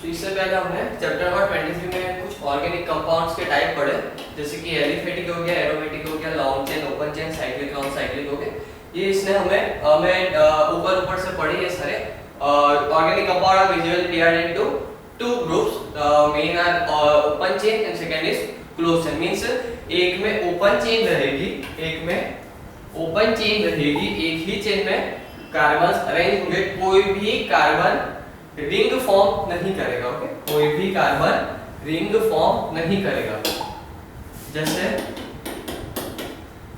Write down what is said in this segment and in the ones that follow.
तो इससे पहले हमने चैप्टर नंबर 23 में कुछ ऑर्गेनिक कंपाउंड्स के टाइप पढ़े, जैसे कि एलिफेटिक हो गया, एरोमेटिक हो गया, long chain, open chain, cyclic, non cyclic हो गए। ये इसने हमें ऊपर से पढ़ी ये सारे organic compound are usually divided into two groups, main are open chain and second is close chain. Means एक में ओपन चेन रहेगी, एक में ओपन चेन रहेगी, एक ही चेन में कार्बन्स अरेंज होंगे, कोई भी कार्बन रिंग फॉर्म नहीं करेगा। ओके, कोई भी कार्बन रिंग फॉर्म नहीं करेगा। जैसे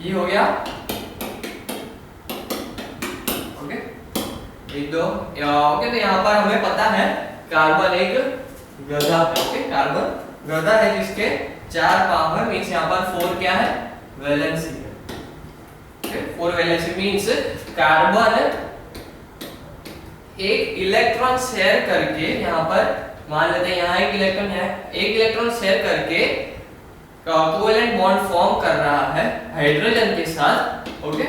ये हो गया, ओके, एक दो, ओके। तो यहाँ पर हमें पता है कार्बन एक गधा है। ओके, कार्बन गधा है जिसके 4 पावर, मींस यहाँ पर 4 क्या है, वैलेंसी है। ओके, 4 वैलेंसी मींस कार्बन एक इलेक्ट्रॉन शेयर करके, यहाँ पर मान लेते हैं यहाँ एक इलेक्ट्रॉन है, एक इलेक्ट्रॉन शेयर करके कोवेलेंट बॉन्ड फॉर्म कर रहा है हाइड्रोजन के साथ। ओके,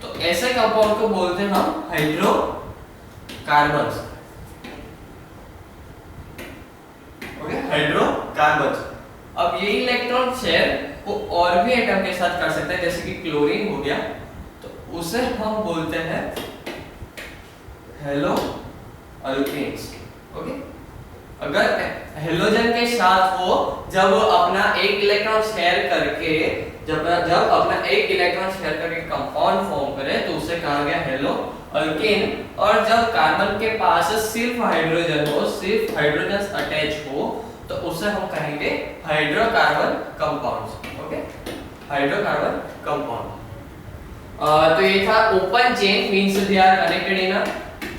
तो ऐसे कंपाउंड को बोलते हैं हम हाइड्रोकार्बन्स। Okay, hydrocarbons. अब ये इलेक्ट्रॉन शेयर को और भी एटम के साथ कर सकते हैं, जैसे कि क्लोरीन हो गया, तो उसे हम बोलते हैं हेलो अल्केन्स। ओके, अगर हेलोजन के साथ वो जब अपना एक इलेक्ट्रॉन शेयर करके कंपाउंड फॉर्म करे तो उसे कहा गया हेलो अल्केन। और जब कार्बन के पास सिर्फ हाइड्रोजन हो, सिर्फ हाइड्रोजन अटैच हो, तो उसे हम कहेंगे hydrocarbon compounds. Okay, hydrocarbon compound. तो ये था open chain, means they are connected in a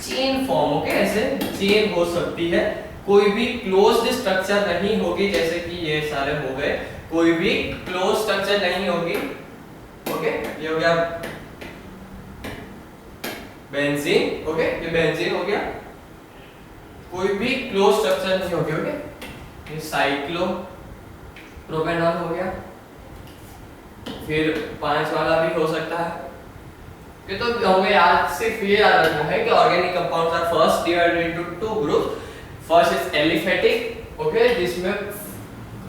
chain form. Okay, ऐसे चेन हो सकती है, कोई भी क्लोज्ड स्ट्रक्चर नहीं होगी, जैसे कि ये सारे हो गए, कोई भी क्लोज स्ट्रक्चर नहीं होगी। ओके, ये हो गया बेंजीन। ओके, ये बेंजीन हो गया, कोई भी क्लोज स्ट्रक्चर नहीं होगी। ओके, ये साइक्लो प्रोपेनॉल हो गया, फिर 5 वाला भी हो सकता है। तो हमें आज सिर्फ ये याद रखना है कि organic compounds are first divided into 2 groups. First is aliphatic, okay, जिसमें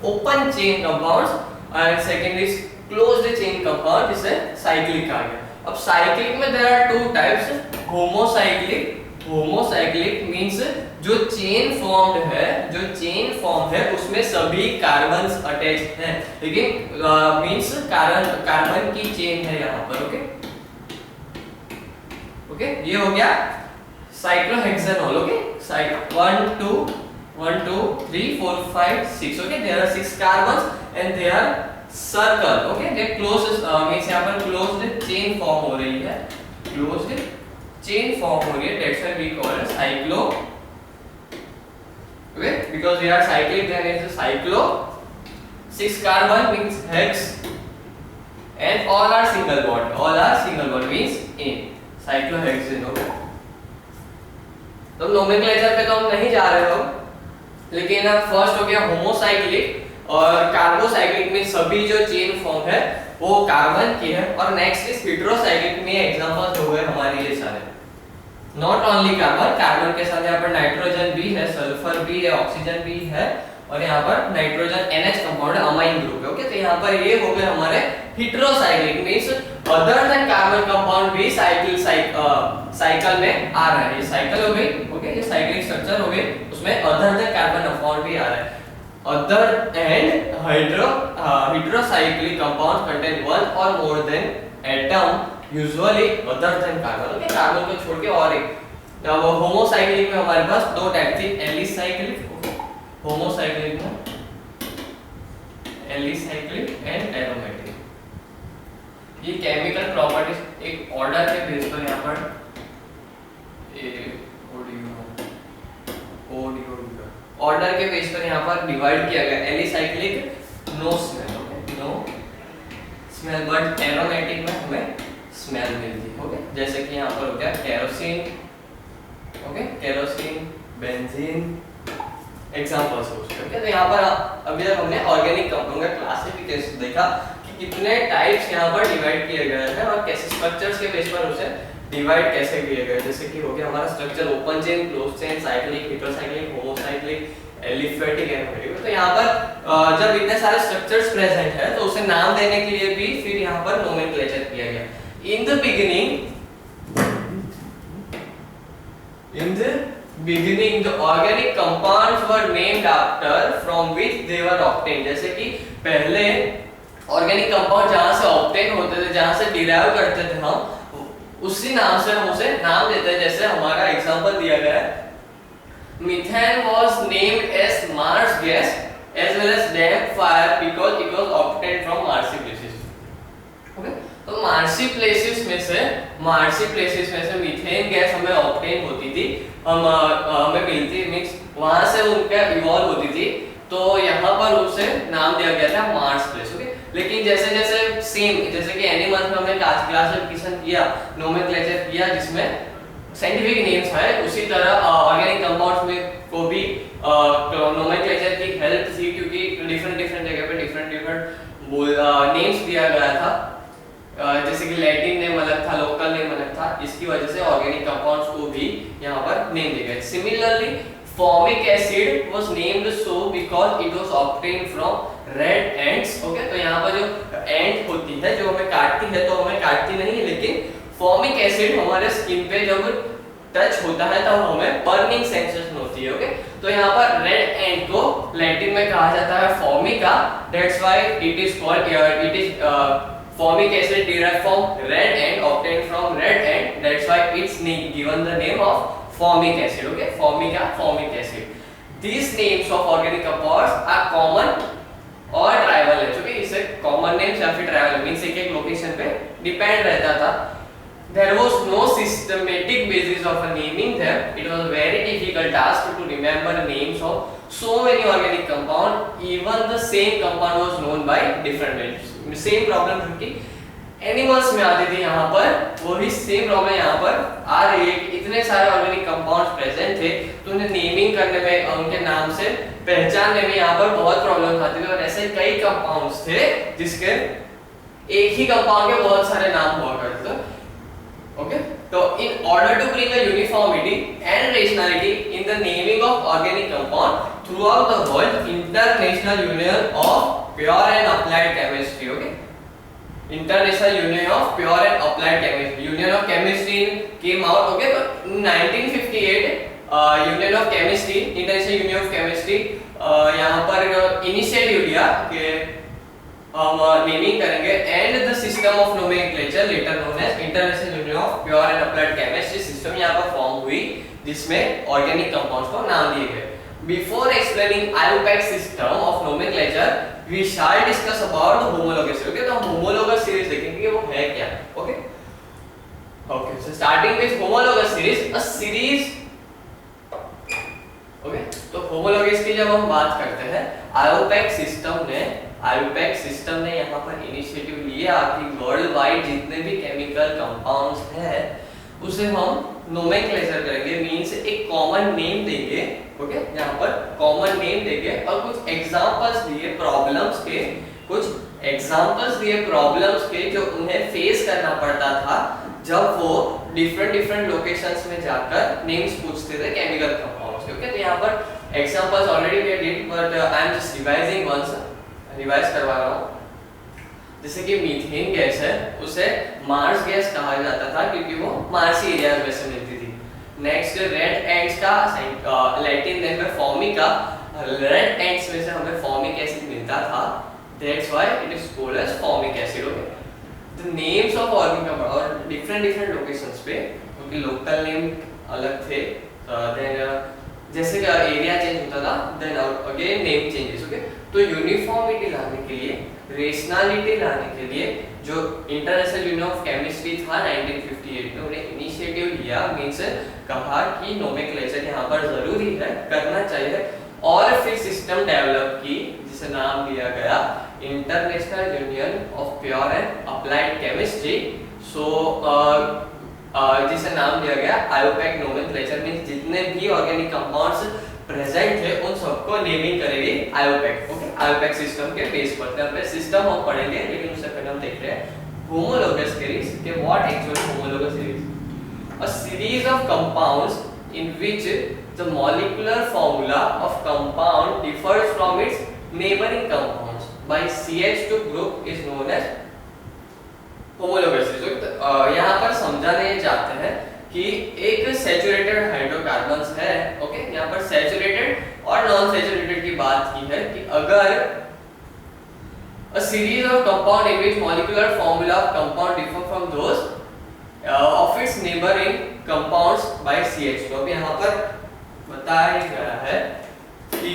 open chain compounds, and second is closed chain compound, जिसे साइक्लिक कहा गया। अब साइक्लिक में there are 2 types, homocyclic. Homocyclic means जो चेन फॉर्म है उसमें सभी कार्बन्स अटैच्ड हैं, लेकिन मींस कार्बन की चेन है यहाँ पर। ओके, ओके, ये हो गया cyclohexanol. Okay, 1 2 3 4 5 6। Okay, there are 6 carbons and they are circle. Okay, they close means यहां पर क्लोज्ड चेन फॉर्म हो रही है, क्लोज्ड चेन फॉर्म हो रही है, that's why we call it cyclo. Okay, because they are cyclic, then it is cyclo. 6 carbon means hex and all are single bond means in cyclohexane. हो गया, तो nomenclature पे तो हम नहीं जा रहे हो, लेकिन अब फर्स्ट हो गया होमोसाइक्लिक और कार्बोसाइक्लिक में सभी जो चेन फॉर्म है वो कार्बन की है। और नेक्स्ट इज हेटेरोसाइक्लिक में एग्जांपल्स हो गए हमारे ये सारे, नॉट ओनली कार्बन के साथ यहाँ पर नाइट्रोजन भी है, सल्फर भी है, ऑक्सीजन भी है, और यहाँ पर नाइट्रोजन NH कंपाउंड है, अमाइन ग्रुप है। ओके, तो यहाँ पर ये हो गए हमारे heterocyclic, means other than carbon compound भी साइकिल में आ रहा है। ये साइकिल हो गई, ओके, ये साइक्लिक स्ट्रक्चर हो गई, उसमें अदर देन कार्बन कंपाउंड भी आ रहा है। Other and heterocyclic compound contain 1 or more than atom, usually other than carbon। Okay, carbon को छोड़ के और एक। अब होमोसाइक्लिक में हमारे पास 2 टाइप थी, एलिसाइक्लिक, होमोसाइक्लिक में एलिसाइक्लिक एंड एरोमेटिक। ये केमिकल प्रॉपर्टीज एक ऑर्डर के बेस पर यहाँ पर ऑर्डर के बेस पर यहाँ पर डिवाइड किया गया। Alicyclic no smell, okay, no smell, but aromatic में हमें स्मेल मिलती है। ओके, जैसे कि यहाँ पर हो गया kerosene, okay, kerosene, benzene, examples हो उसके। ओके, तो यहाँ पर अभी तक हमने ऑर्गेनिक कंपाउंड का क्लासिफिकेशन देखा कि कितने टाइप्स यहाँ पर डिवाइड किए गए हैं और कैसे स्ट्रक्चर्स के बेस पर उसे डिवाइड कैसे किए गए। जैसे कि हो गया हमारा structure open chain, close chain, cyclic, heterocyclic, homocyclic, aliphatic aromatic. तो यहाँ पर जब इतने सारे स्ट्रक्चर्स प्रेजेंट है तो उसे नाम देने के लिए भी फिर यहाँ पर नोमेनक्लेचर किया गया। In the beginning the organic compounds were named after from which they were obtained। जैसे कि पहले ऑर्गेनिक कंपाउंड जहाँ से ऑब्टेन होते थे, जहाँ से डिराइव करते थे हम, उसी नाम से हम उसे नाम देते हैं। जैसे हमारा एग्जांपल दिया गया है, methane was named as marsh gas as well as damp fire because it was obtained from marshy places। Okay, तो मार्सी प्लेसेस में से मीथेन गैस हमें ऑब्टेन होती थी, हमें मिलती, मींस वहां से उनका इवॉल्व होती थी। तो यहाँ पर उसे नाम दिया गया था मार्स प्लेस। ओके, लेकिन जैसे जैसे कि एनिमल्स में हमने क्लासिफिकेशन किया, नोमेनक्लेचर किया जिसमें साइंटिफिक नेम्स है, उसी तरह ऑर्गेनिक कंपाउंड्स में को भी नोमेनक्लेचर की हेल्प थी, क्योंकि डिफरेंट जगह पे डिफरेंट नेम्स दिया गया था। जैसे कि लैटिन नेम अलग था, लोकल नेम अलग था, इसकी वजह से ऑर्गेनिक कंपाउंड्स को भी यहाँ पर नेम दिया गया। Similarly formic acid was named so because it was obtained from red ants. Okay, तो यहाँ पर जो एंट होती है जो हमें काटती है, तो हमें काटती नहीं है, लेकिन फॉर्मिक एसिड हमारे स्किन पे जब टच होता है तब हमें बर्निंग सेंसेशन होती है। ओके, तो यहाँ पर रेड एंट को लैटिन में कहा जाता है Formica, that's why it is called formic acid derived from red ant, obtained from red ant, that's why it's given the name of formic acid। okay, formica, formic acid। These names of organic compounds are common और tribal है, क्योंकि इसे common names या फिर tribal means एक location पे depend रहता था। There was no systematic basis of naming them। It was a very difficult task to remember names of so many organic compounds। Even the same compound was known by different names। Same problem क्योंकि animals में आती थी, यहाँ पर वही same problem यहाँ पर आ रही है कि इतने सारे ऑर्गेनिक कंपाउंड्स प्रेजेंट थे, तो उन्हें नेमिंग करने में, उनके नाम से पहचानने में यहाँ पर बहुत प्रॉब्लम आती थी। और ऐसे कई कंपाउंड्स थे जिसके एक ही कंपाउंड के बहुत सारे नाम हुआ करते थे। ओके, तो in order to bring a uniformity and rationality in the naming of organic compound throughout the world, international union of pure and applied chemistry, okay, international union of pure and applied chemistry, union of chemistry came out. Okay, तो 1958 union of chemistry, international union of chemistry यहाँ पर initiative लिया कि हम naming करेंगे, and the system of nomenclature later known as international union of pure and applied chemistry system यहाँ पर form हुई, जिसमें ऑर्गेनिक कंपाउंड्स को नाम दिए गए। Before explaining IUPAC system of nomenclature, we shall discuss about the homologous series। okay, तो हम homologous series देखेंगे कि वो है क्या। okay, okay, so starting with homologous series, a series। okay, तो homologous की जब हम बात करते हैं, IUPAC सिस्टम ने यहाँ पर इनिशिएटिव लिया कि वर्ल्ड वाइड जितने भी केमिकल कंपाउंड्स हैं उसे हम नोमेनक्लेचर करेंगे, मींस एक कॉमन नेम देंगे। ओके, यहाँ पर कॉमन नेम देंगे और कुछ एग्जांपल्स दिए प्रॉब्लम्स के जो उन्हें फेस करना पड़ता था जब वो डिफरेंट लोकेशंस में जाकर नेम्स पूछते थे केमिकल कंपाउंड्स के। ओके, तो यहाँ पर examples already we did, but I am just revising once, revise करवा रहा हूँ। जैसे कि मीथेन गैस है, उसे मार्स गैस कहा जाता था क्योंकि वो मार्सी एरियाज में से मिलती थी। नेक्स्ट रेड एंट्स का लैटिन नेम है फॉर्मिका, रेड एंट्स में से हमें फॉर्मिक एसिड मिलता था, that's why it is called as formic acid. Okay, the names of organic compound और डिफरेंट लोकेशंस पे, क्योंकि लोकल नेम अलग थे, देन जैसे कि एरिया चेंज होता था, then again name changes. Okay, तो यूनिफॉर्मिटी लाने के लिए, रेशनैलिटी लाने के लिए जो इंटरनेशनल यूनियन ऑफ केमिस्ट्री था 1958 में, उन्हें इनिशिएटिव लिया, मींस कहा कि नोमेनक्लेचर यहाँ पर जरूरी है, करना चाहिए, और फिर सिस्टम डेवलप की जिसे नाम दिया गया international union of pure and applied chemistry. So जिसे नाम दिया गया IUPAC नोमेनक्लेचर, मींस जितने भी ऑर्गेनिक कंपाउंड्स प्रेजेंट है उन सबको नेमिंग करेगी IUPAC। ओके, IUPAC सिस्टम के बेस पर सिस्टम हम पढ़ेंगे, लेकिन उससे पहले हम देख रहे हैं होमोलोगस सीरीज के what actually homologous series, a series of compounds in which the molecular formula of compound neighboring compounds by CH2 group is known as homologous series। यहाँ पर समझाने जाते हैं कि एक सैचुरेटेड हाइड्रोकार्बन्स है, ओके, यहाँ पर सैचुरेटेड और नॉन सैचुरेटेड की बात की है कि अगर a series of compound in which molecular formula of compound differ from those of its neighboring compounds by CH2। अब यहाँ पर बताया गया है कि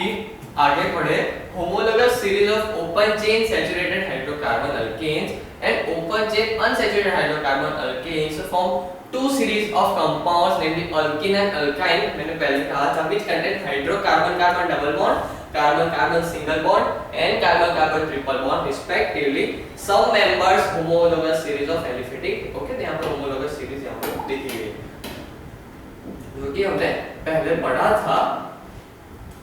आगे पढ़े homologous series of open chain saturated hydrocarbon alkanes and open chain unsaturated hydrocarbon alkanes form two series of compounds namely alkene and alkyne। मैंने पहले कहा था which contain hydrocarbon carbon double bond, carbon carbon single bond and carbon carbon triple bond respectively। some members homologous series of aliphatic, okay, तो यहाँ पर homologous series यहाँ पर लिखी गई जो कि हमने पहले पढ़ा था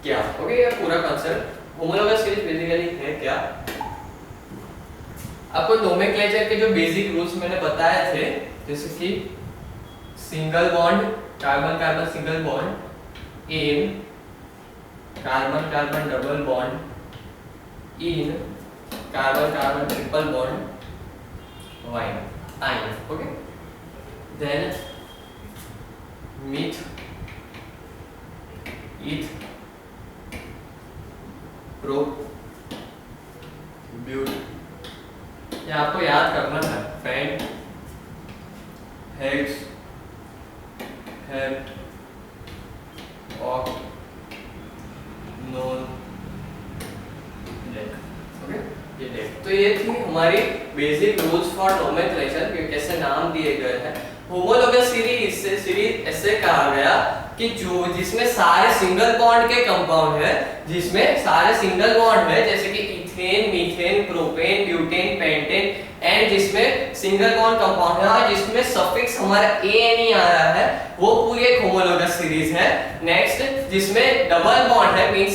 क्या, ओके। ये पूरा कांसेप्ट होमोलोगस सीरीज बेसिकली है क्या। आपको नोमेनक्लेचर के जो बेसिक रूल्स मैंने बताए थे, जैसे कि single bond carbon carbon single bond ene, carbon carbon double bond ene, carbon carbon triple bond yne yne, okay. Then meth eth prop but, ये आपको याद करना है। Pent hex hept oct non dec, okay, ये dec. तो ये थी हमारी बेसिक रूल्स फॉर नोमेनक्लेचर, कैसे नाम दिए गए हैं। होमोलोगस सीरीज ऐसे कहा गया कि जो जिसमें सारे सिंगल बॉन्ड के कंपाउंड है, जिसमें सारे सिंगल बॉन्ड है, जैसे कि ethane methane propane butane pentane, and जिसमें सिंगल बॉन्ड कंपाउंड है और जिसमें सफिक्स हमारा एन आ रहा है, वो पूरी एक होमोलोगस सीरीज है। नेक्स्ट जिसमें डबल बॉन्ड है मींस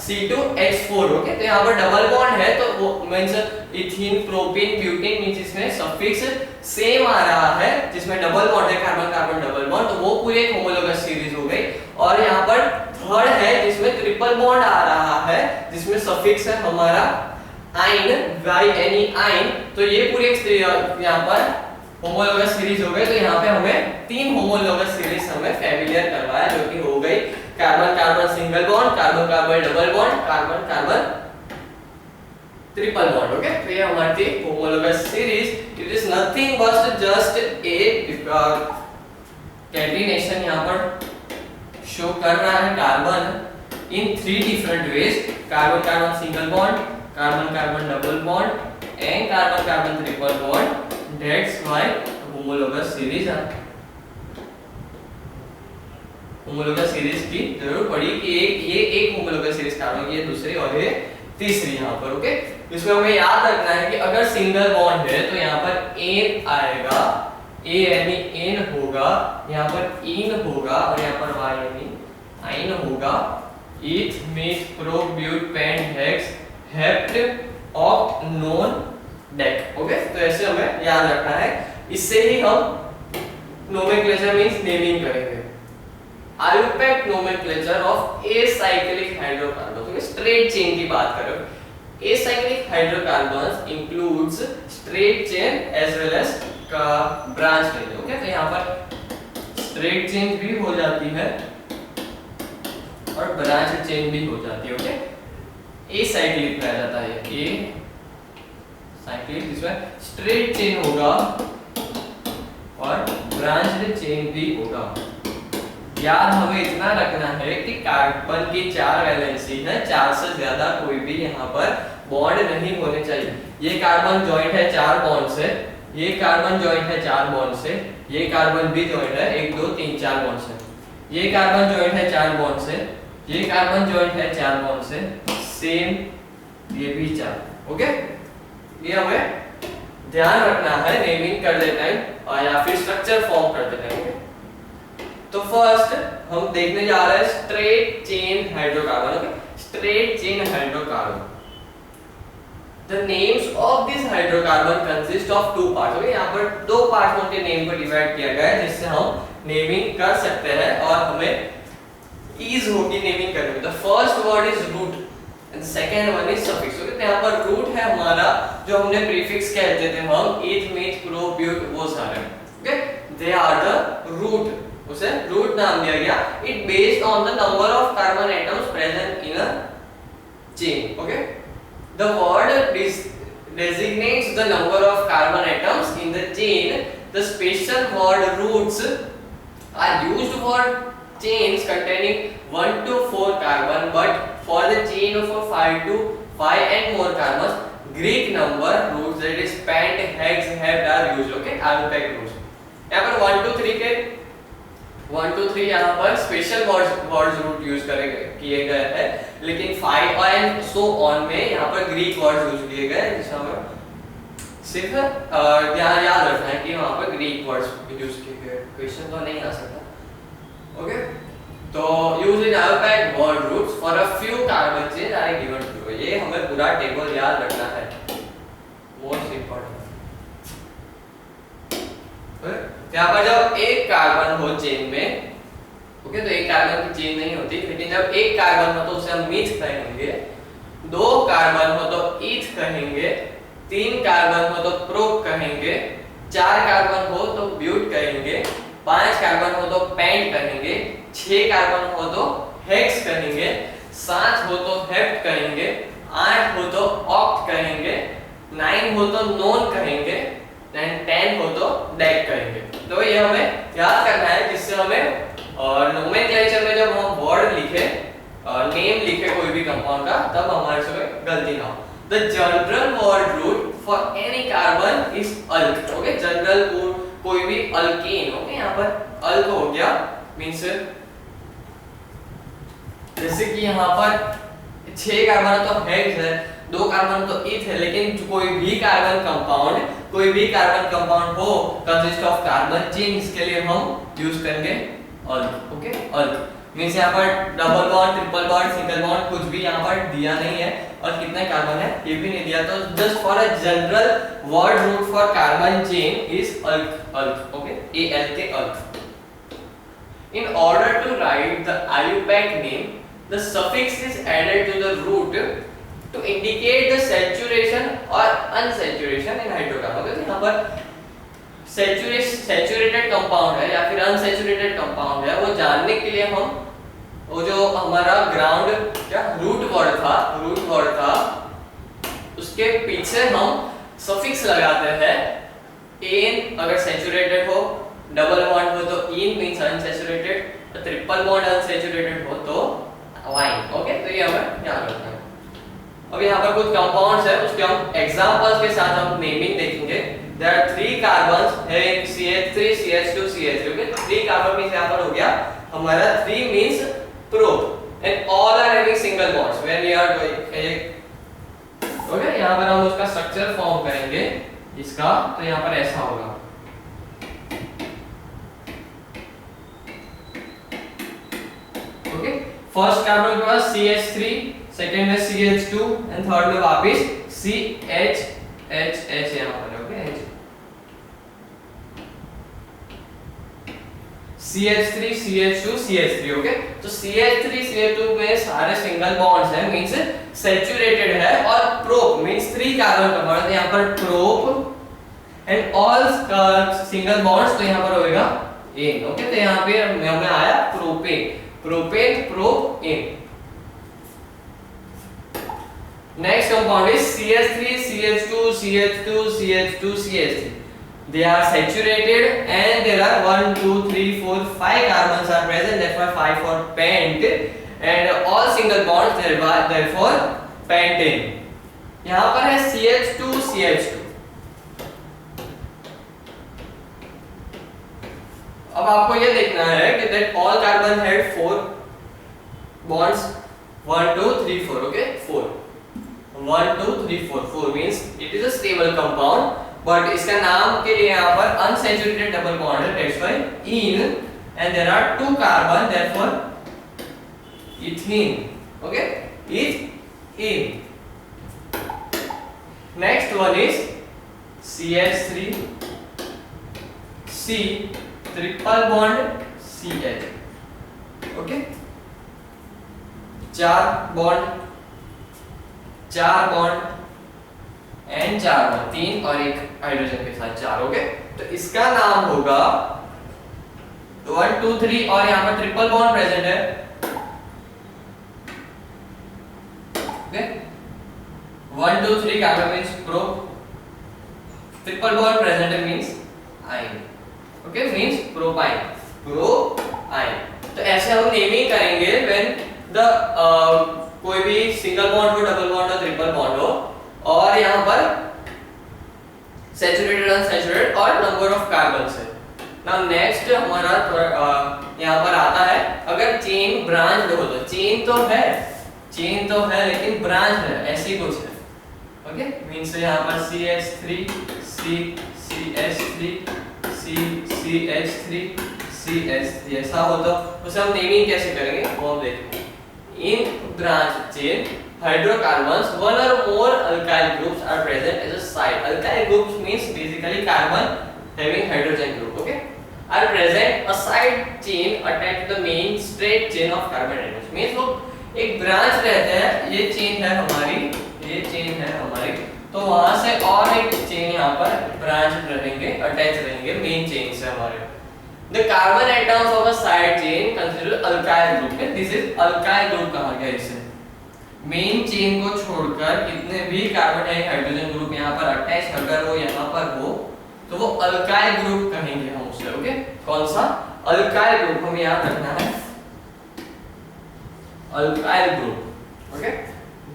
C2H4, ओके, तो यहाँ पर डबल बॉन्ड है तो वो means ethene propane butane means जिसमें सफिक्स सेम आ रहा है, जिसमें डबल बॉन्ड है कार्बन कार्बन डबल बॉन्ड, तो वो पूरी एक होमोलोगस सीरीज हो गई। और यहाँ पर थर्ड है जिसमें ट्रिपल बॉन्ड आ रहा है, जिसमें सफिक्स है हमारा आइन, आइन, तो ये पूरी एक यहाँ पर होमोलोगस सीरीज हो गई। तो यहाँ पे हमें तीन होमोलोगस सीरीज हमें फैमिलियर करवाया, जो कि हो गई carbon carbon single bond, carbon carbon double bond, carbon carbon triple bond, okay. तो ये हमारी थी homologous series. It is nothing but just a catenation यहाँ पर शो कर रहा है carbon in three different ways, carbon carbon single bond, carbon carbon double bond and carbon carbon triple bond. That's why homologous series है। Homologous series की जरूर पड़ी कि एक होमोलोगस सीरीज कार्बन की, ये दूसरी और ये तीसरी यहाँ पर, ओके। इसमें हमें याद रखना है कि अगर सिंगल बॉन्ड है तो यहाँ पर एन आएगा, ए यानी एन होगा, यहाँ पर इन होगा और यहाँ पर वाई यानी आइन होगा। Eth meth pro but pent hex hept oct non dec, okay. तो ऐसे हमें याद रखना है, इससे ही हम नोमेनक्लेचर मींस नेमिंग करेंगे। आयुपेक्ट nomenclature of acyclic hydrocarbons, okay, straight chain की बात कर रहे हो। Acyclic hydrocarbons includes straight chain as well as का ब्रांच चेन, ओके। तो यहाँ पर स्ट्रेट चेन भी हो जाती है और ब्रांच चेन भी हो जाती है, ओके। एसाइक्लिक कहा जाता है, ए साइक्लिक, जिसमें स्ट्रेट चेन होगा और ब्रांच चेन भी होगा। याद हमें इतना रखना है कि कार्बन की 4 वैलेंसी है, 4 से ज्यादा कोई भी यहाँ पर बॉन्ड नहीं होने चाहिए। ये कार्बन जॉइंट है 4 बॉन्ड से, ये कार्बन जॉइंट है 4 बॉन्ड से, ये कार्बन भी जॉइंट है 1 2 3 4 बॉन्ड से, ये कार्बन जॉइंट है 4 बॉन्ड से, ये कार्बन जॉइंट है 4 बॉन्ड से, सेम ये भी 4, ओके। ये हमें ध्यान रखना है नेमिंग करते टाइम और या फिर स्ट्रक्चर फॉर्म करते टाइम। तो फर्स्ट हम देखने जा रहे हैं straight chain hydrocarbon, okay, straight chain hydrocarbon. The names of this hydrocarbon consist of 2 parts, okay. यहाँ पर 2 पार्ट में उनके नेम को डिवाइड किया गया है, जिससे हम नेमिंग कर सकते हैं और हमें ईज होगी नेमिंग करने में। The first word is root and second one is suffix. Okay, यहाँ पर रूट है हमारा, जो हमने प्रीफिक्स कहते थे हम, ईथ, मीथ, प्रो, ब्यूट, वो सारे। Okay, they are the root, उसे रूट नाम दिया गया। It based on the number of carbon atoms present in a chain. Okay, the word designates the number of carbon atoms in the chain. The special word roots are used for chains containing 1 to 4 carbon, but for the chain of 5 to 5 and more carbons, Greek number roots, that is pent, hex, hept are used. Okay, Alpec roots. यहाँ पर 1 2 3 के 1 2 3 यहाँ पर special words root use किए गए हैं, लेकिन 5 and so on में यहाँ पर ग्रीक वर्ड्स यूज किए गए हैं, जिसमें हमें सिर्फ ध्यान याद रखना है कि वहाँ पर ग्रीक वर्ड्स यूज किए गए। क्वेश्चन तो नहीं आ सकता। ओके, तो यूज इन अल्पैक word roots for a few carbon chain are given to. ये हमें पूरा टेबल याद रखना है, मोस्ट इंपॉर्टेंट। यहाँ पर जब एक कार्बन हो चेन में, ओके, तो एक कार्बन की चेन नहीं होती, लेकिन जब एक कार्बन हो तो उसे हम मीथ कहेंगे, 2 कार्बन हो तो ईथ कहेंगे, 3 कार्बन हो तो प्रोप कहेंगे, 4 कार्बन हो तो ब्यूट कहेंगे, 5 कार्बन हो तो पेंट कहेंगे, 6 कार्बन हो तो हेक्स कहेंगे, 7 हो तो हेप्ट कहेंगे, 8 हो तो ऑक्ट कहेंगे, 9 हो तो नोन कहेंगे, 10 हो तो डेक कहेंगे। तो ये हमें याद करना है, जिससे हमें नोमेनक्लेचर में जब हम वर्ड लिखे, नेम लिखे कोई भी कंपाउंड का, तब हमारे से गलती ना हो। The general word root for any carbon is alk. Okay, general कोई भी अल्केन, ओके, यहाँ पर अल्क हो गया, मींस जैसे कि यहाँ पर 6 कार्बन तो हेक्स है, 2 कार्बन तो ईथ है, लेकिन कोई भी कार्बन कंपाउंड हो कंसिस्ट ऑफ कार्बन चेन, इसके लिए हम यूज करेंगे अल्क। ओके, अल्क मींस यहाँ पर double bond, triple bond, single bond कुछ भी यहाँ पर दिया नहीं है, और कितने कार्बन है ये भी नहीं दिया। तो just for a general word root for carbon chain is alk, alk. Okay, ALK, alk. In order to write the IUPAC name, the suffix is added to the root to indicate the saturation or unsaturation in hydrocarbon। तो यहाँ पर saturated compound है या फिर unsaturated compound है, वो जानने के लिए हम वो जो हमारा ग्राउंड क्या रूट वर्ड था उसके पीछे हम सफिक्स लगाते हैं। एन अगर सैचुरेटेड हो, डबल बॉन्ड हो तो ene means unsaturated, triple bond unsaturated हो तो वाइन। ओके, तो ये हमें याद रखना है। अब यहाँ पर कुछ कंपाउंड्स है, उसके हम एग्जांपल्स के साथ हम नेमिंग देखेंगे। There are 3 carbons having CH3, CH2, CH3। Okay, 3 carbon means यहाँ पर हो गया हमारा 3 means prop and all are having single bonds when we are going। Okay, यहाँ पर हम उसका स्ट्रक्चर फॉर्म करेंगे इसका, तो यहाँ पर ऐसा होगा। ओके, फर्स्ट कार्बन के पास CH3, सेकंड में CH2 एंड थर्ड में वापस CH यहाँ पर। Okay, CH3, CH2, CH3। Okay, तो CH3, CH2 में सारे सिंगल बॉन्ड्स हैं, मींस सैचुरेटेड है, और प्रोप मींस 3 कार्बन कंपाउंड, यहाँ पर prop and all single bonds, तो यहाँ पर होएगा एन। ओके, तो यहाँ पे हमें आया propane, prop, ane. Next compound is CH3, CH2, CH2, CH2, CH3. They are saturated and there are 1, 2, 3, 4, 5 carbons are present. That's why 5 for pent, and all single bonds therefore pentane. यहाँ पर है CH2, CH2। अब आपको ये देखना है कि that all carbon had 4 bonds, 1, 2, 3, 4. Okay, 4. 1 2 3 4 4 means it is a stable compound, but इसका नाम के लिए यहाँ पर unsaturated double bond है, that's why ene, and there are 2 carbon, therefore ethene. Okay, ethene. Next one is CH3, C, triple bond CH. Okay, 4 bond 4 bond and 4 bond, 3 और एक hydrogen के साथ 4, ओके। तो इसका नाम होगा 1 2 3 और यहाँ पर ट्रिपल बॉन्ड प्रेजेंट है, okay. 1 2 3 carbon means pro, triple bond present है मींस आइन, ओके, मींस प्रोपाइन, प्रोआइन। तो ऐसे हम नेमिंग करेंगे व्हेन द कोई भी सिंगल बॉन्ड हो, डबल बॉन्ड हो, ट्रिपल बॉन्ड हो और यहाँ पर सैचुरेटेड अनसैचुरेटेड और नंबर ऑफ कार्बन है। नाउ नेक्स्ट हमारा यहाँ पर आता है अगर चेन ब्रांच हो, तो चेन तो है लेकिन ब्रांच है, ऐसी कुछ है, ओके। मींस यहाँ पर CH3 CH3 CH3 CH3 ऐसा हो तो उसे हम नेमिंग कैसे करेंगे वो हम देखेंगे। In branch chain hydrocarbons, one or more alkyl groups are present as a side. Alkyl groups means basically carbon having hydrogen group, okay, are present a side chain attached to the main straight chain of carbon atoms. Means वो एक branch रहते हैं, ये chain है हमारी, तो वहां से और एक चेन यहाँ पर ब्रांच रहेंगे, अटैच रहेंगे मेन चेन से हमारे। The carbon atoms of a side chain considered alkyl group. This is alkyl group कहा गया इसे। मेन चेन को छोड़कर कितने भी कार्बन या हाइड्रोजन ग्रुप यहाँ पर अटैच अगर वो यहाँ पर हो तो वो अल्काइल ग्रुप कहेंगे हम उसे, ओके। कौन सा अल्काइल ग्रुप हमें याद रखना है, alkyl group, okay.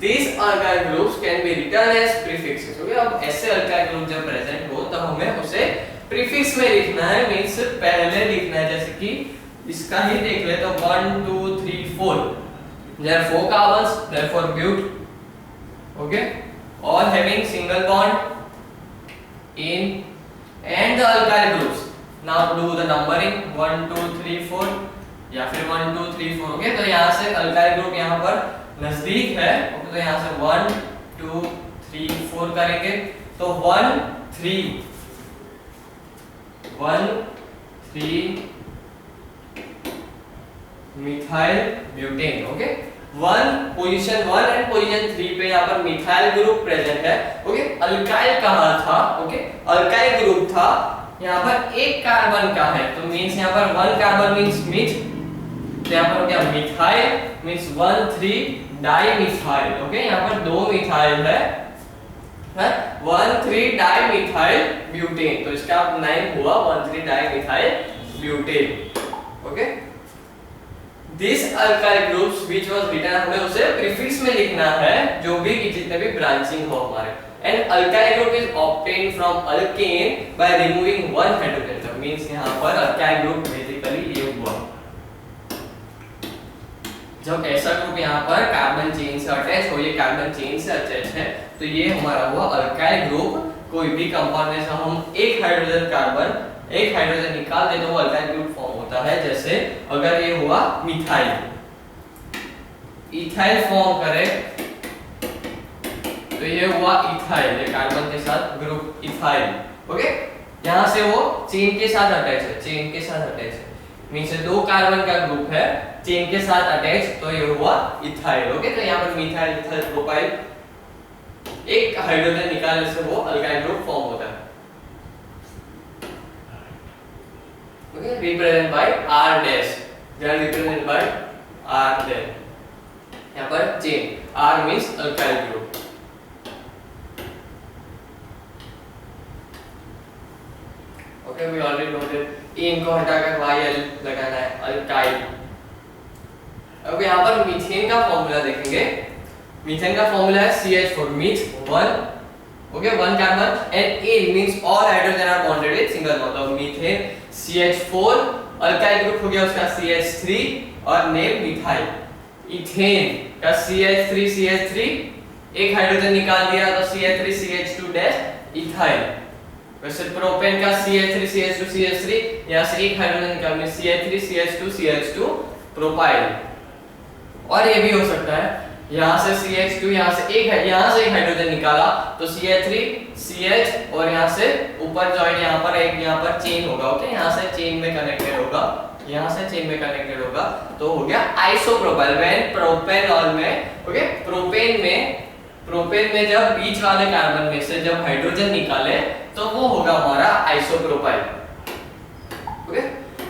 These alkyl groups can be written as prefixes, okay. अब ऐसे अल्काइल ग्रुप जब प्रेजेंट हो तब हमें उसे प्रीफिक्स में लिखना है, मींस पहले लिखना है। जैसे कि इसका ही देख ले तो 1 2 3 4, there are 4 carbons, therefore but, okay, all having single bond in and the alkyl groups. Now do the numbering 1 2 3 4 या फिर 1 2 3 4, ओके। तो यहाँ से अल्काइल ग्रुप यहाँ पर नजदीक है, ओके। तो यहाँ से 1 2 3 4 करेंगे तो 1 3 methyl butane, okay. Position 1 and position 3 पे यहाँ पर मिथाइल ग्रुप प्रेजेंट है, ओके। अल्काइल कहाँ था, ओके, अल्काइल ग्रुप था यहाँ पर एक कार्बन का है, तो मींस यहाँ पर 1 कार्बन मींस मिथ, तो यहाँ पर क्या मिथाइल मींस 1 3 डाइमिथाइल, ओके। यहाँ पर 2 मिथाइल है 1 3 डाइमिथाइल ब्यूटेन, तो इसका नाम हुआ 1 3 dimethyl butane, okay. This alkyl groups which was written, हमें उसे प्रीफिक्स में लिखना है जो भी जितने भी ब्रांचिंग हो हमारे। And alkyl group is obtained from alkane by removing one hydrogen atom, means यहाँ पर alkyl group basically ये हुआ जब ऐसा ग्रुप यहाँ पर कार्बन चेन से अटैच हो, ये कार्बन चेन से अटैच है तो ये हमारा हुआ अल्काइल ग्रुप। कोई भी कंपाउंड में से हम एक हाइड्रोजन निकाल दे तो वो अल्काइल ग्रुप फॉर्म होता है। जैसे अगर ये हुआ मिथाइल, इथाइल फॉर्म करे तो ये हुआ इथाइल, ये कार्बन के साथ ग्रुप इथाइल, ओके। यहाँ से वो चेन के साथ अटैच है, मींस 2 कार्बन का ग्रुप है चेन के साथ अटैच, तो ये हुआ इथाइल, ओके। तो यहाँ पर मिथाइल इथाइल प्रोपाइल, एक हाइड्रोजन निकालने से वो अल्काइल ग्रुप फॉर्म होता है, okay. Represent by R dash, they are represent by R dash. यहाँ पर chain R means alkyl group, okay. We already noted, इनको हटाकर YL लगाना है अल्काइल। अब यहाँ पर मीथेन का फॉर्मूला देखेंगे। मीथेन का फॉर्मूला है CH4 meth 1, okay, 1 carbon and A means all hydrogen are bonded with single bond, तो मीथेन CH4, अल्काइल ग्रुप हो गया उसका CH3 और नेम मिथाइल। इथेन का CH3 एक हाइड्रोजन निकाल दिया तो CH3CH2 डैश इथाइल। वैसे प्रोपेन का CH3CH2CH3 यहाँ से एक हाइड्रोजन निकालने CH3CH2CH2 प्रोपाइल। और ये भी हो सकता है यहाँ से CH2 यहाँ से एक हाइड्रोजन निकाला तो CH3CH और यहाँ से ऊपर जॉइंट यहाँ पर चेन होगा, ओके। यहाँ से चेन में कनेक्टेड होगा तो हो गया आइसोप्रोपाइल। व्हेन प्रोपेनॉल में, ओके, प्रोपेन में प्रोपेन में जब बीच वाले कार्बन में से जब हाइड्रोजन निकाले तो वो होगा हमारा isopropyl. Okay,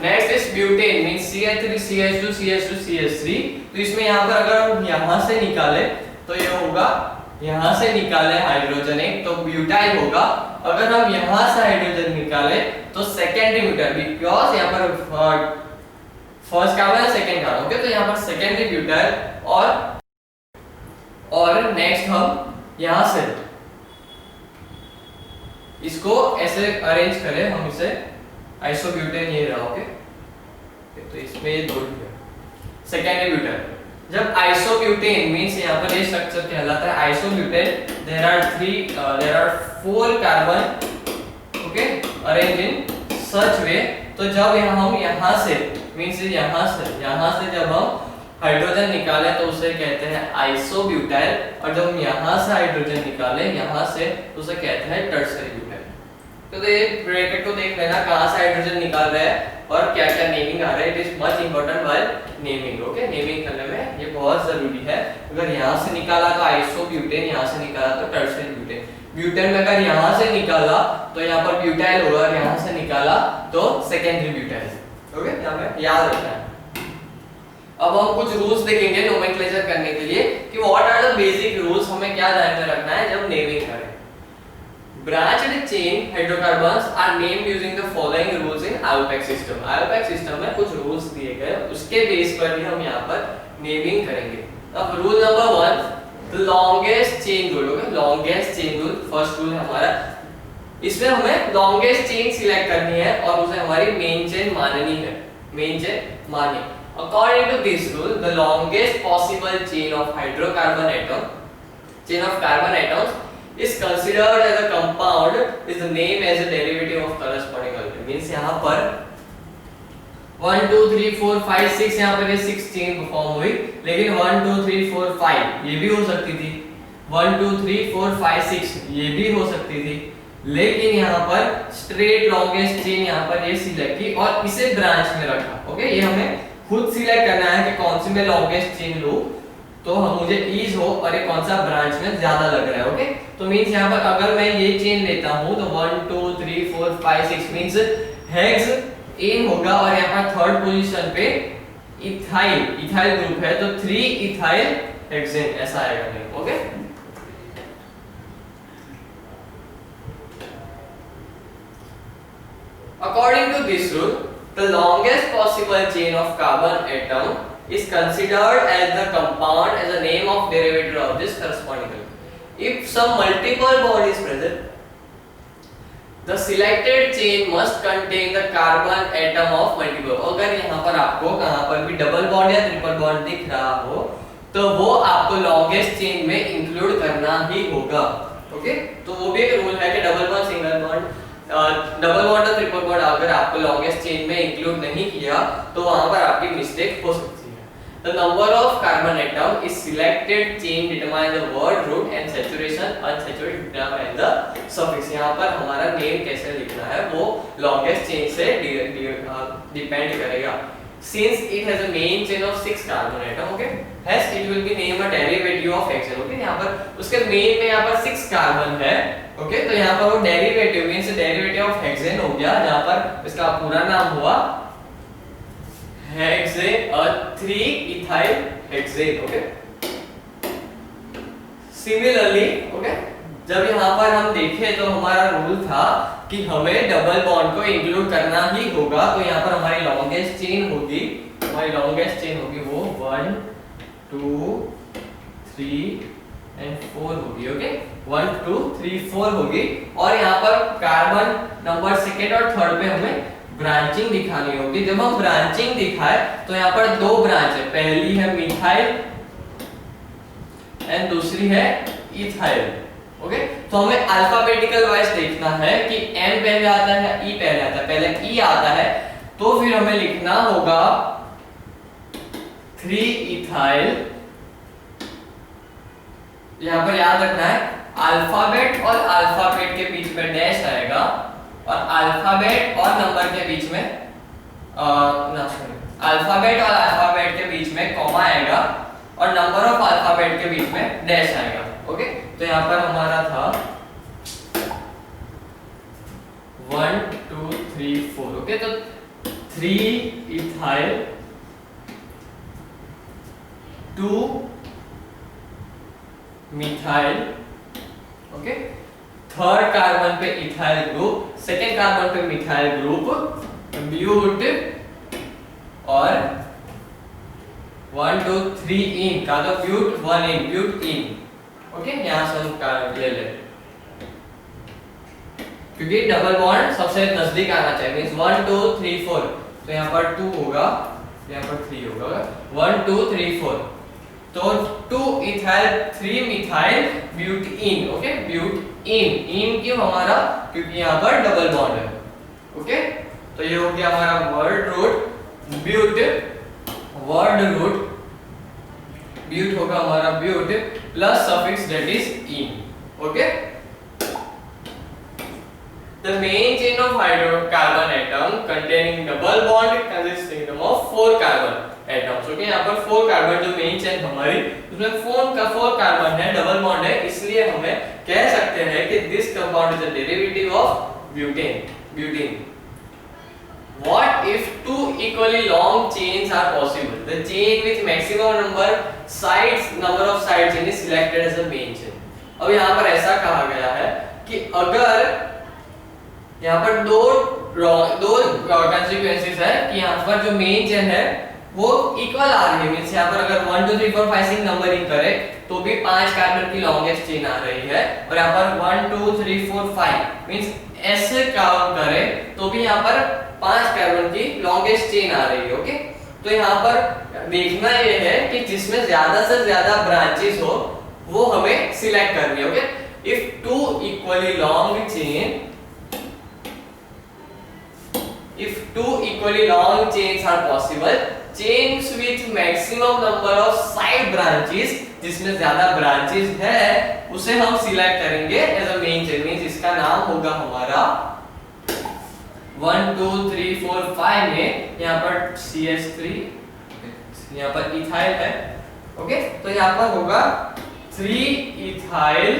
next is butane means CH3 CH2 CH2 CH3। तो इसमें यहाँ पर अगर हम यहाँ से निकाले तो ये होगा, यहाँ से निकाले हाइड्रोजन एक तो ब्यूटाइल होगा। अगर हम यहाँ से हाइड्रोजन निकाले तो सेकेंडरी ब्यूटाइल, बिकॉज यहाँ पर फर्स्ट कार्बन है सेकेंड कार्बन। ओके, तो यहाँ पर सेकेंडरी ब्यूटाइल और नेक्स्ट हम यहाँ से इसको ऐसे अरेंज करें, हम इसे आइसोब्यूटेन ये रहा। ओके, तो इसमें ये दो सेकेंडरी ब्यूटाइल। जब आइसोब्यूटेन मींस यहाँ पर ये स्ट्रक्चर कहलाता है isobutane, there are 4 carbon okay arrange in such way. तो जब हम यहाँ से मींस यहाँ से जब हम हाइड्रोजन निकाले तो उसे कहते हैं आइसोब्यूटाइल, और जब हम यहाँ से हाइड्रोजन निकाले यहाँ से तो उसे कहते हैं टर्सरी ब्यूटाइल। तो ये ब्रैकेट को देख लेना कहाँ से हाइड्रोजन निकाल रहा है और क्या क्या नेमिंग आ रहा है। It is much important while naming. Okay, naming करने में ये बहुत जरूरी है। अगर यहाँ से निकाला तो आइसोब्यूटेन, यहाँ से निकाला तो टर्सरी ब्यूटेन। ब्यूटेन में अगर यहाँ से निकाला तो यहाँ पर ब्यूटाइल होगा, और यहाँ से निकाला तो सेकेंडरी ब्यूटाइल। ओके, यहाँ पे याद रखना है। अब हम कुछ रूल्स देखेंगे नोमेनक्लेचर करने के लिए कि what are the basic rules, हमें क्या ध्यान में रखना है जब नेमिंग करें। Branched chain hydrocarbons are named using the following rules in IUPAC system। IUPAC system में कुछ रूल्स दिए गए, उसके बेस पर ही हम यहाँ पर नेमिंग करेंगे। अब rule number 1, the longest chain rule। Okay, longest chain rule first rule है हमारा। इसमें हमें longest chain सिलेक्ट करनी है और उसे हमारी मेन चेन माननी है, मेन चेन मानिए। According to this rule, the longest possible chain of hydrocarbon atoms is considered as a compound is the name as a derivative of corresponding alkene। Means यहाँ पर 1 2 3 4 5 6 यहाँ पर ये 6 चेन फॉर्म हुई, लेकिन 1 2 3 4 5 ये भी हो सकती थी, 1 2 3 4 5 6 ये भी हो सकती थी, लेकिन यहाँ पर स्ट्रेट लॉन्गेस्ट चेन यहाँ पर ये सिलेक्ट की और इसे ब्रांच में रखा। ओके, ये हमें खुद सिलेक्ट करना है कि कौन सी मैं लॉन्गेस्ट चेन लूं तो मुझे ईज हो और ये कौन सा ब्रांच में ज्यादा लग रहा है। ओके, तो मींस यहाँ पर अगर मैं ये चेन लेता हूँ तो 1 2 3 4 5 6 मींस हेक्स एन होगा, और यहाँ पर थर्ड पोजीशन पे इथाइल ग्रुप है तो 3 इथाइल हेक्सेन ऐसा आएगा नहीं। Okay, according to this rule, the longest possible chain of carbon atom is considered as the compound as a name of derivative of this corresponding alkene. If some multiple bond is present, the selected chain must contain the carbon atom of multiple। अगर यहाँ पर आपको कहाँ पर भी double bond या triple bond दिख रहा हो तो वो आपको लॉन्गेस्ट चेन में इंक्लूड करना ही होगा। ओके, तो वो भी एक रूल है कि double bond single bond double bond और ट्रिपल बॉन्ड अगर आपको लॉन्गेस्ट चेन में इंक्लूड नहीं किया तो वहां पर आपकी मिस्टेक हो सकती है। The number of carbon atom is selected chain determine the word root and saturation unsaturated determine the suffix। यहाँ पर हमारा नेम कैसे लिखना है वो लॉन्गेस्ट चेन से डिपेंड करेगा। Since it has a main chain of 6 carbon atom, okay, hence it will be named a derivative of hexane। okay, यहाँ पर उसके मेन में यहाँ पर 6 कार्बन है। ओके, तो यहाँ पर वो derivative means derivative of hexane हो गया, जहाँ पर इसका पूरा नाम हुआ hexane 3 ethyl hexane. Okay, similarly okay, जब यहाँ पर हम देखें तो हमारा रूल था कि हमें डबल बॉन्ड को इंक्लूड करना ही होगा, तो यहाँ पर हमारी लॉन्गेस्ट चेन होगी, वो 1 2 3 and 4 होगी। ओके, 1 2 3 4 होगी, और यहाँ पर कार्बन नंबर सेकेंड और थर्ड पे हमें ब्रांचिंग दिखानी होगी। जब हम ब्रांचिंग दिखाए तो यहाँ पर दो ब्रांच है, पहली है मिथाइल एंड दूसरी है इथाइल। ओके, तो हमें अल्फाबेटिकल वाइज देखना है कि एम पहले आता है या ई पहले आता है। पहले ई आता है तो फिर हमें लिखना होगा 3 इथाइल। यहाँ पर याद रखना है अल्फाबेट और अल्फाबेट के बीच में डैश आएगा, और अल्फाबेट और नंबर के बीच में अल्फाबेट और अल्फाबेट के बीच में कॉमा आएगा, और नंबर ऑफ अल्फाबेट के बीच में डैश आएगा। ओके, तो यहाँ पर हमारा था 1 2 3 4। ओके, तो 3 इथाइल, 2 मिथाइल, ओके, थर्ड कार्बन पे इथाइल ग्रुप, सेकेंड कार्बन पे मिथाइल ग्रुप, ब्यूट, और 1 2 3 इन का तो ब्यूट 1 इन, ब्यूट इन। ओके, यहां से हम ले ले, क्योंकि डबल बॉन्ड सबसे नजदीक आना चाहिए, मींस 1 2 3 4, तो यहाँ पर 2 होगा, यहाँ पर 3 होगा, 1 2 3 4, तो 2 ethyl 3 methyl butene. Okay, butene, ene क्यों हमारा, क्योंकि यहाँ पर डबल बॉन्ड है। ओके, तो ये हो गया हमारा word root but, word root but होगा हमारा but plus suffix that is ane. Okay, the main chain of hydrocarbon atom containing double bond consisting of 4 carbon atoms। Okay, यहाँ पर 4 कार्बन जो मेन चेन हमारी, उसमें 4 कार्बन है, double bond है, इसलिए हमें कह सकते हैं कि this compound is a derivative of butane. What if 2 equally long chains are possible? The chain with maximum number of side chain is selected as a main chain। अब यहाँ पर ऐसा कहा गया है कि अगर यहाँ पर दो कंसिक्वेंसेस है कि यहाँ पर जो मेन चेन है वो इक्वल आ रही है, मींस यहाँ पर अगर 1 2 3 4 5 6 नंबरिंग करे तो भी 5 कार्बन की लॉन्गेस्ट चेन आ रही है, और यहाँ पर 1 2 3 4 5 मींस ऐसे काउंट करे तो भी यहाँ पर 5 कार्बन की लॉन्गेस्ट चेन आ रही है। ओके, तो यहाँ पर देखना ये है कि जिसमें ज्यादा से ज्यादा ब्रांचेस हो वो हमें सिलेक्ट करनी है। Okay, if 2 equally long chains are possible, chains with maximum number of side branches, जिसमें ज्यादा ब्रांचेस है उसे हम सिलेक्ट करेंगे as a main chain, means इसका नाम होगा हमारा 1 2 3 4 5 में यहाँ पर CH3, यहाँ पर इथाइल है। ओके, तो यहाँ पर होगा 3 इथाइल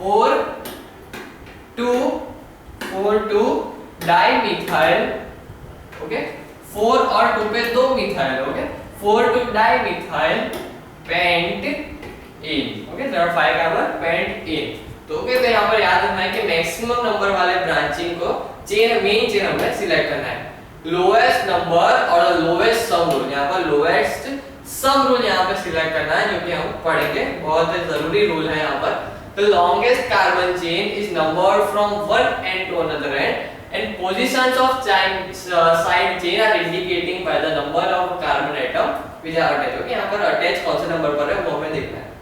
4 2 डाइमिथाइल। ओके, 4 और 2 पे 2 मिथाइल। Okay, 4 2 dimethyl pentane. Okay, there are 5 carbon pentane. तो ओके, तो यहाँ पर याद रखना है कि मैक्सिमम नंबर वाले ब्रांचिंग को मेन चेन हमें सिलेक्ट करना है। लोएस्ट नंबर और लोएस्ट सम रूल, यहाँ पर लोएस्ट सम रूल यहाँ पे सिलेक्ट करना है, जो कि हम पढ़ेंगे, बहुत जरूरी रूल है यहाँ पर। The longest carbon chain is numbered from one end to another end, and positions of side chain are indicating by the number of carbon atom which are attached। Okay, यहाँ पर अटैच कौन से number पर है वो हमें देखना है।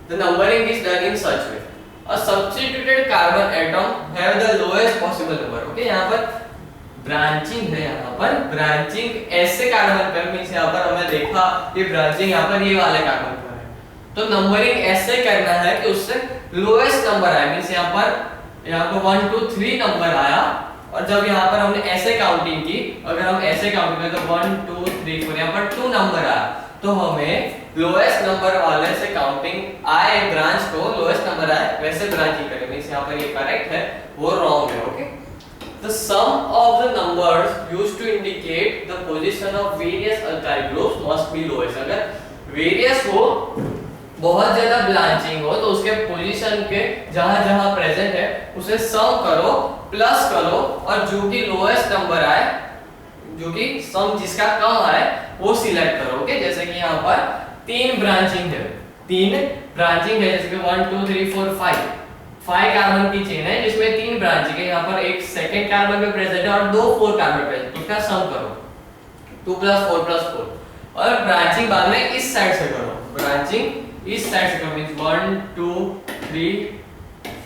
The numbering is done in such way: a substituted carbon atom have the lowest possible number। Okay, यहाँ पर ब्रांचिंग है, यहाँ पर ब्रांचिंग ऐसे कार्बन पर, मींस यहाँ पर हमने देखा कि ब्रांचिंग यहाँ पर ये वाले कार्बन पर है, तो नंबरिंग ऐसे करना है कि उससे लोएस्ट नंबर आए, मींस यहाँ पर 1 2 3 नंबर आया, और जब यहाँ पर हमने ऐसे काउंटिंग की, अगर हम ऐसे काउंटिंग करें तो 1 2 3 4 यहाँ पर 2 नंबर आया, तो हमें लोएस्ट नंबर वाले से काउंटिंग आए, ब्रांच को लोएस्ट नंबर आए वैसे ब्रांचिंग करें, मींस यहाँ पर ये करेक्ट है, वो रॉन्ग है। Okay, the sum of the numbers used to indicate the position of various alkyl groups must be lowest। अगर various हो, बहुत ज्यादा ब्रांचिंग हो, तो उसके पोजीशन के जहां जहां प्रेजेंट है उसे सम करो, प्लस करो, और जो कि लोएस्ट नंबर आए, जो कि सम जिसका कम आए वो सिलेक्ट करो। ओके, जैसे कि यहाँ पर 3 ब्रांचिंग है, 3 ब्रांचिंग है, जैसे कि 1 2 3 4 5 कार्बन की चेन है जिसमें 3 ब्रांचिंग है, यहाँ पर एक सेकंड कार्बन पे प्रेजेंट है और 2 4 कार्बन प्रेजेंट, इसका सम करो 2 + 4 + 4, और ब्रांचिंग बाद में इस साइड से करो, ब्रांचिंग इस साइड से करो, मींस 1 2 3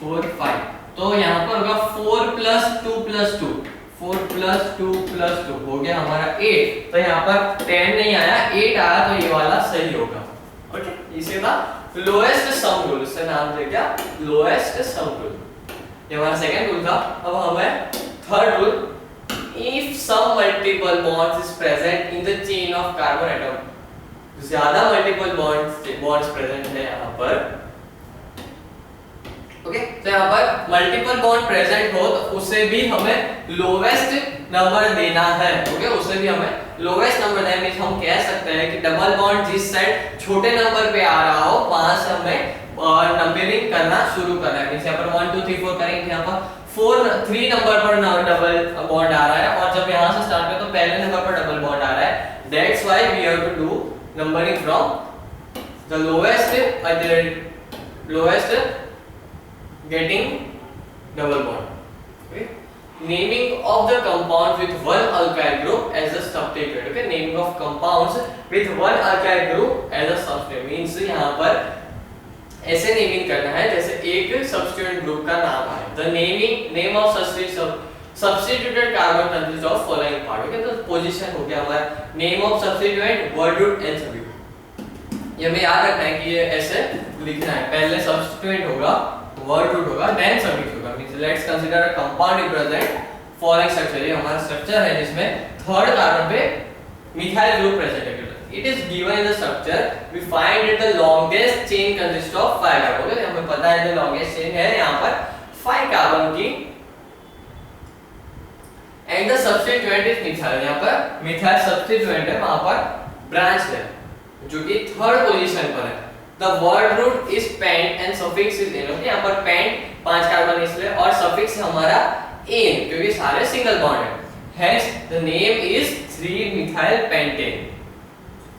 4 5, तो यहाँ पर होगा 4 + 2 + 2, 4 + 2 + 2 हो गया हमारा 8, तो यहाँ पर 10 नहीं आया, 8 आया, तो ये वाला सही होगा। ओके, इसे था लोएस्ट सम रूल, इसका नाम दे क्या, लोएस्ट सम रूल, ये हमारा सेकंड रूल था। अब हमें third rule, if some multiple bonds is present in the chain of carbon atom, ज्यादा मल्टीपल बॉन्ड्स प्रेजेंट है यहाँ पर, ओके, तो यहाँ पर मल्टीपल बॉन्ड प्रेजेंट हो तो उसे भी हमें लोवेस्ट नंबर देना है, ओके, उसे भी हमें लोवेस्ट नंबर देना है। हम कह सकते हैं कि डबल बॉन्ड जिस साइड छोटे नंबर पे आ रहा हो वहां से हमें नंबरिंग करना शुरू करना है। यहाँ पर 1 2 3 4 करेंगे, यहाँ पर 3 नंबर पर डबल बॉन्ड आ रहा है, और जब यहाँ से स्टार्ट करें तो पहले नंबर पर डबल बॉन्ड आ रहा है। That's why we have to do numbering from the lowest getting double bond. Okay, naming of the compounds with one alkyl group as a substituent. Okay, naming of compounds with one alkyl group as a substituent means यहाँ पर ऐसे naming करना है जैसे एक substituent group का नाम है। The name of substituted carbon consists of following part. Okay, तो पोजीशन हो गया हमारा name of substituent, word root and substituent. ये हमें याद रखना है कि ये ऐसे लिखना है, पहले सब्स्टिट्यूएंट होगा, वर्ड रूट होगा, देन सब्स्टिट्यूट होगा। Means let's consider a compound represent following structure. ये हमारा स्ट्रक्चर है जिसमें थर्ड कार्बन पे मिथाइल ग्रुप प्रेजेंट है। It is given in the structure we find that the longest chain consist of 5 carbon. हमें पता है जो लॉन्गेस्ट चेन है यहाँ पर 5 कार्बन की, and the substituent is methyl. यहाँ पर मिथाइल सब्स्टिट्यूएंट है, वहां पर ब्रांच है जो कि थर्ड पोजीशन पर है। The word root is pent and suffix is n। यहाँ पर pent 5 कार्बन इसलिए और suffix हमारा n क्योंकि सारे सिंगल बॉन्ड है। Hence the name is 3-methyl pentane।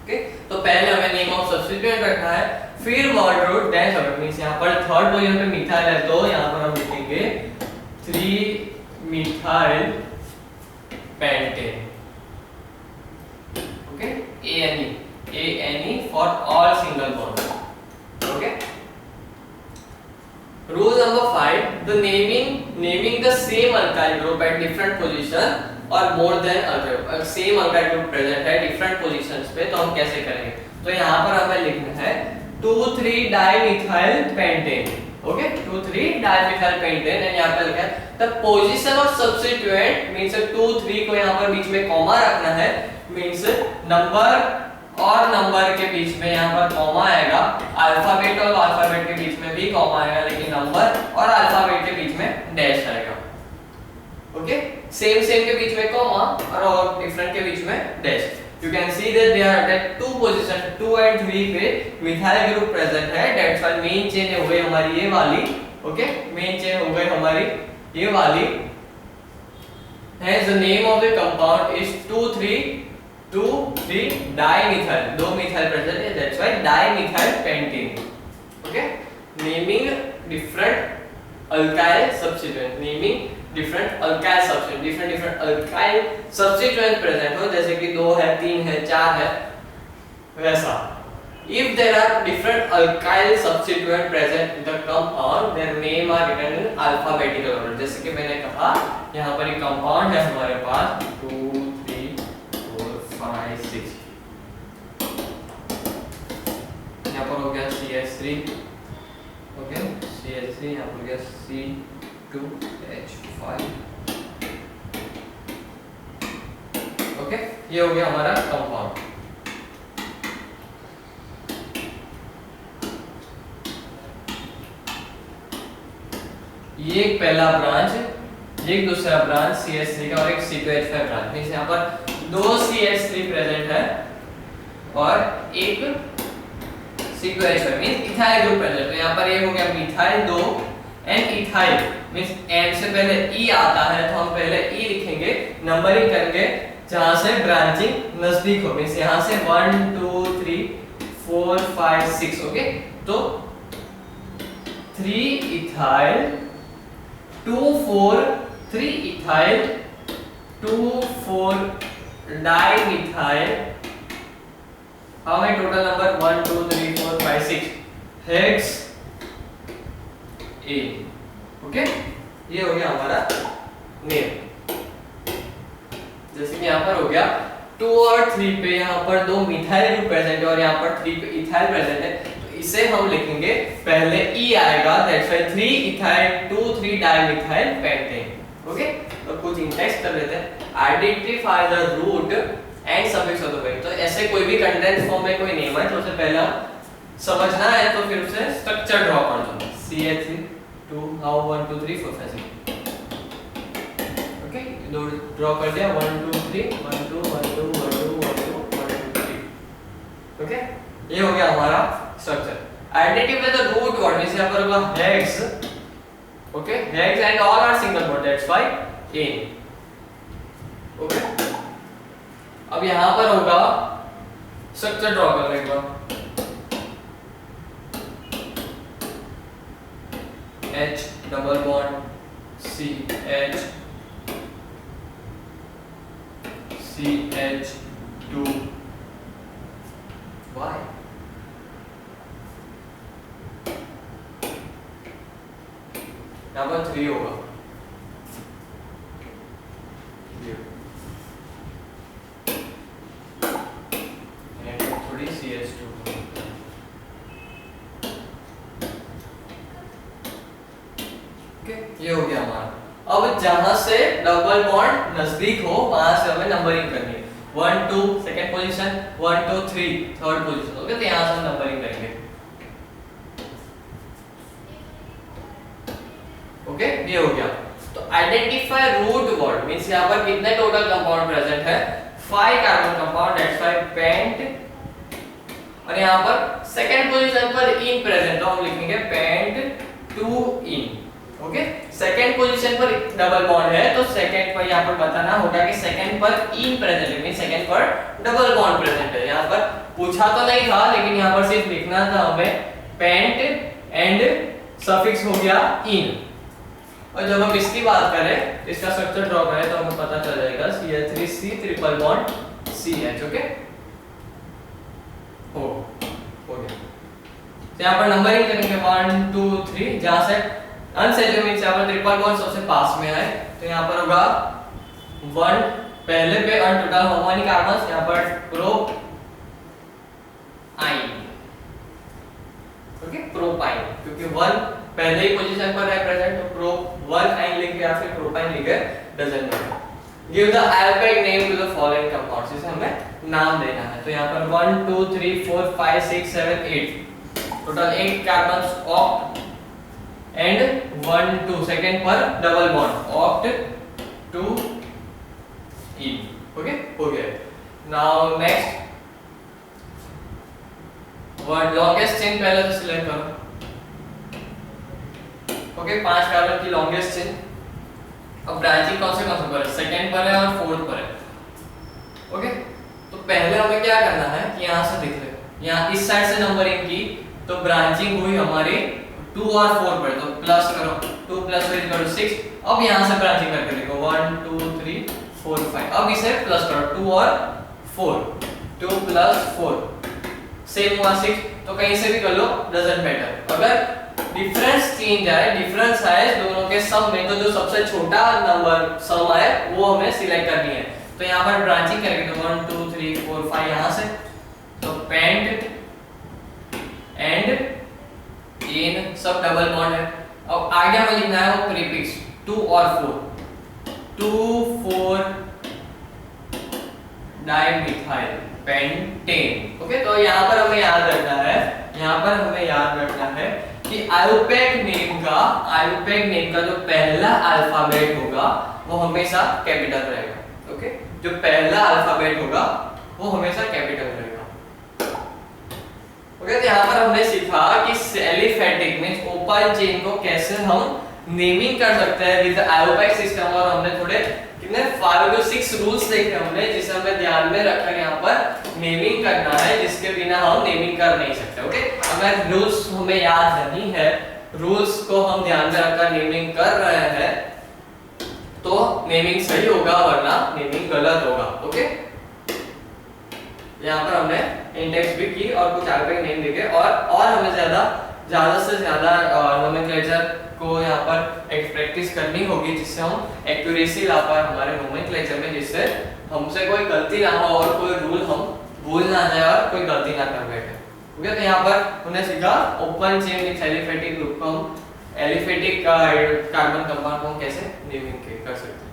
Okay, तो पहले हमें name of substituent रखना है, फिर word root then suffix। Means यहाँ पर थर्ड पोजीशन पे मिथाइल है तो यहाँ पर हम लिखेंगे 3-methyl pentane। Okay, ANE for all single bonds। Okay, rule number 5, the naming the same alkyl group at different position or more than alkyl। same alkyl group present है different positions पे, तो हम कैसे करेंगे? तो यहाँ पर हमें लिखना है 2,3-dimethyl pentane। Okay, 2,3-dimethyl pentane, and यहाँ पे लिखा है the position of substituent means 2 3 को यहाँ पर बीच में कॉमा रखना है, means नंबर और नंबर के बीच में यहाँ पर कॉमा आएगा, अल्फाबेट और अल्फाबेट के बीच में भी कॉमा आएगा, लेकिन नंबर और अल्फाबेट के बीच में डैश आएगा। ओके, सेम के बीच में कॉमा और डिफरेंट के बीच में dash. You can see that there are at 2 position 2 and 3 पे मिथाइल ग्रुप प्रेजेंट है। दैट्स व्हाई मेन चेन हो गई हमारी ये वाली। ओके, मेन चेन हो गई हमारी ये वाली। Hence the name of the compound is 2,3-dimethyl, 2 methyl present है, that's why dimethyl pentane। Okay, naming different alkyl substituent, different alkyl substituent present हो, जैसे कि 2 है, 3 है, 4 है, वैसा। If there are different alkyl substituent present in the compound, their name are written in alphabetical order। जैसे कि मैंने कहा यहाँ पर एक कंपाउंड है हमारे पास 2 3 4 5 6, यहाँ पर हो गया CH3, ओके, CH3, यहाँ पर हो गया C2H5। ओके, ये हो गया हमारा कंपाउंड। ये एक पहला ब्रांच, ये एक दूसरा ब्रांच CH3 का और एक C2H5 ब्रांच। मींस यहाँ पर 2 CH3 प्रेजेंट है और एक C2H5 means ethyl group present. तो यहाँ पर ये हो गया methyl 2 and ethyl. Means M से पहले E आता है तो हम पहले E लिखेंगे, नंबरिंग करेंगे जहाँ से ब्रांचिंग नजदीक हो। मींस यहाँ से 1 2 3 4 5 6। ओके, तो 3 ethyl 2 4 3 ethyl 2 4 dimethyl। how many total number 1 2 3 4 5 6 hex A। Okay, ये हो गया हमारा नेम। जैसे कि यहाँ पर हो गया 2 और 3 पे यहाँ पर 2 मिथाइल ग्रुप प्रेजेंट है और यहाँ पर 3 पे इथाइल प्रेजेंट है, तो इसे हम लिखेंगे पहले E आएगा, that's why 3 ethyl 2 3 dimethyl pentane. Okay, तो कुछ इंडेक्स कर लेते हैं। Identify the root and suffix हो तो पेंट। तो ऐसे कोई भी कंडेंस फॉर्म में कोई नेम है तो उसे पहले समझना है, तो फिर उसे स्ट्रक्चर ड्रॉ कर दो। CH2 how 1 2 3 4 5 6। ओके, दो ड्रॉ कर दिया 1 2 3 1 2 1 2 1 2 1 2 1 2 3। ओके, ये हो गया हमारा स्ट्रक्चर। आइडेंटिटी में द रूट वर्ड मींस यहां पर होगा hex. Okay, hex and all are single word, that's why in. Okay, अब यहां पर होगा स्ट्रक्चर ड्रॉ करने के बाद H double bond CH CH2 Y। यहाँ पर 3 होगा, थोड़ी CH2। ये हो गया हमारा। अब जहां से डबल बॉन्ड नजदीक हो वहां से हमें नंबरिंग करनी है। 1 2 second position, 1 2 3 third position. Okay, तो यहां से हम नंबरिंग करेंगे। ओके, ये हो गया। तो आइडेंटिफाई रूट वर्ड मींस यहां पर कितने टोटल कंपाउंड प्रेजेंट है? 5 carbon compound, that's why pent. और यहां पर सेकंड पोजीशन पर इन प्रेजेंट, तो हम लिखेंगे पेंट 2 इन। ओके, सेकंड पोजीशन पर डबल बॉन्ड है तो सेकंड पर यहां पर बताना होगा कि सेकंड पर इन प्रेजेंट है, मींस सेकंड पर डबल बॉन्ड प्रेजेंट है। यहां पर पूछा तो नहीं था, लेकिन यहां पर सिर्फ लिखना था हमें पेंट एंड सफिक्स हो गया इन। और जब हम इसकी बात करें, इसका स्ट्रक्चर ड्रॉ करें, तो हमें पता चल जाएगा CH3C triple bond CH। Okay, हो गया। तो यहां पर नंबरिंग करेंगे 1 2 3, जहां से अनसेचुरेटेड मींस यहां पर ट्रिपल बॉन्ड सबसे पास में है, तो यहां पर होगा 1 पहले पे और टोटल हार्मोनिक कार्बन्स, यहां पर प्रोप आइन। ओके, प्रोपाइन, क्योंकि 1 पहले ही पोजीशन पर है प्रेजेंट, तो प्रोप 1 आइन लिख के या फिर प्रोपाइन लिख के doesn't matter. Give the alphabet name to the following compounds, इसे हमें नाम देना है। तो यहां पर 1 2 3 4 5 6 7 8 total 8 carbons oct and 1 2 second पर डबल बॉन्ड ऑक्ट 2 इन। ओके, हो गया। Now next word longest chain पहले से सिलेक्ट करो। ओके, 5 कार्बन की लॉन्गेस्ट चेन। अब ब्रांचिंग कौन से पर है? सेकंड पर है और फोर्थ पर है। ओके, तो पहले हमें क्या करना है कि यहां से देख ले, यहां इस साइड से नंबरिंग की तो ब्रांचिंग हुई हमारी 2 और 4 पर, तो प्लस करो 2 प्लस 4 इक्वल टू 6। अब यहां से ब्रांचिंग करके लिखो 1 2 3 4 5। अब इसे प्लस करो 2 और 4, 2 प्लस 4 सेम हुआ 6। तो कहीं से भी कर लो, डजंट मैटर। अगर डिफरेंस चेंज आए, डिफरेंस आए दोनों के सम में, तो जो सबसे छोटा नंबर सम आए वो हमें सिलेक्ट करनी है। तो यहां पर ब्रांचिंग करेंगे तो 1 2 3 4 5 यहां से, तो पेंट एंड इन सब डबल बॉन्ड है। अब आगे हमें लिखना है वो प्रीफिक्स 2 और 4, 2 4 डाइमिथाइल पेंटेन। ओके, तो यहां पर हमें याद रखना है, यहां पर हमें याद रखना है कि आयोपेक नेम का जो पहला अल्फाबेट होगा वो हमेशा कैपिटल रहेगा। ओके, जो पहला अल्फाबेट होगा वो हमेशा कैपिटल रहेगा। ओके, तो यहाँ पर हमने सीखा कि एलिफेटिक मींस ओपन चेन को कैसे हम नेमिंग कर सकते हैं विद आयोपेक सिस्टम। और हमने थोड़े कितने 5 to 6 रूल्स देखे हमने, जिसे हमें ध्यान में रखकर यहाँ पर नेमिंग करना है, जिसके बिना हम नेमिंग कर नहीं सकते। ओके, अगर रूल्स हमें याद नहीं है, रूल्स को हम ध्यान में रखकर नेमिंग कर रहे हैं, तो नेमिंग सही होगा वरना नेमिंग गलत होगा। ओके, यहाँ पर हमने इंडेक्स भी की और कुछ आगे नेम देखे, और हमें ज्यादा से ज्यादा नोमेनक्लेचर को यहाँ पर एक प्रैक्टिस करनी होगी, जिससे हम एक्यूरेसी ला पाए हमारे नोमेनक्लेचर में, जिससे हमसे कोई गलती ना हो और कोई रूल हम भूल ना जाए और कोई गलती ना कर बैठे। ओके, तो यहाँ पर हमने सीखा open chain with aliphatic group को हम एलिफेटिक कार्बन कंपाउंड को हम कैसे नेमिंग कर सकते हैं।